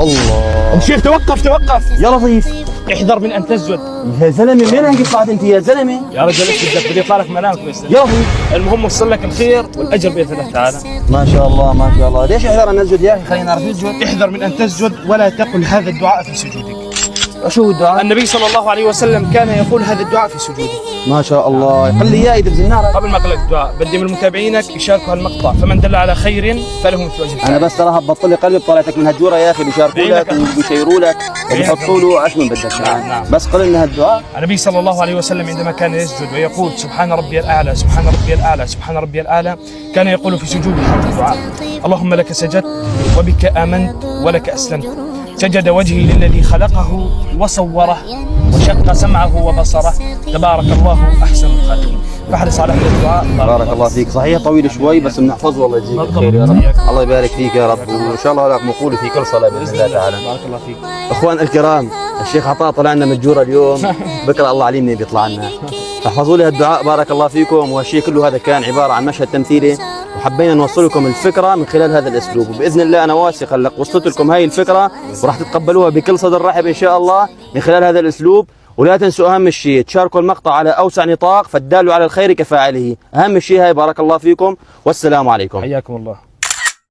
الله. شيخ توقف يا لطيف. احذر من ان تسجد. يا زلمه منين هيك طلعت انت يا زلمه؟ يا رجل ايش بدي اطلع لك منامك بس. يا لطيف. المهم وصل لك الخير والاجر باذن الله تعالى. ما شاء الله ما شاء الله. ليش احذر ان نسجد يا اخي؟ خلينا نعرف نسجد. احذر من ان تسجد ولا تقل هذا الدعاء في سجودك. شو هو الدعاء؟ النبي صلى الله عليه وسلم كان يقول هذا الدعاء في سجوده. ما شاء الله. قل لي اياه يدبز النار. قبل ما اقول لك الدعاء بدي من متابعينك يشاركوا هالمقطع، فمن دل على خير فله مثل اجر. انا بس تراها ببطل لي قلبي طلعتك من هالجوره يا اخي. بيشاركوا لك وبيشيروا لك وبيحطوا له عش من بدك. نعم. بس قل لنا هالدعاء. النبي صلى الله عليه وسلم عندما كان يسجد ويقول سبحان ربي الاعلى سبحان ربي الاعلى سبحان ربي الاعلى، كان يقول في سجوده هذا الدعاء: اللهم لك سجدت وبك امنت ولك اسلمت، سجد وجهي للذي خلقه وصوره وشق سمعه وبصره، تبارك الله احسن الخالقين. فاحرص على هذا الدعاء. بارك الله فيك. صحيح طويل شوي بس بنحفظه. والله يجزيك الخير يا رب. الله يبارك فيك يا رب، وان شاء الله لك مقول في كل صلاه باذن الله تعالى. بارك الله فيك. اخوان الكرام، الشيخ عطاء طلع لنا من الجوره اليوم. بكره الله عليم منين بيطلع لنا. احفظوا لي هالدعاء بارك الله فيكم. وهالشيء كله هذا كان عباره عن مشهد تمثيلي، وحبينا نوصل لكم الفكره من خلال هذا الاسلوب، وباذن الله انا واثق انك وصلت لكم هاي الفكره وراح تتقبلوها بكل صدر رحب ان شاء الله من خلال هذا الاسلوب. ولا تنسوا اهم شيء تشاركوا المقطع على اوسع نطاق، فالدال على الخير كفاعله. اهم شيء هاي. بارك الله فيكم والسلام عليكم. حياكم الله.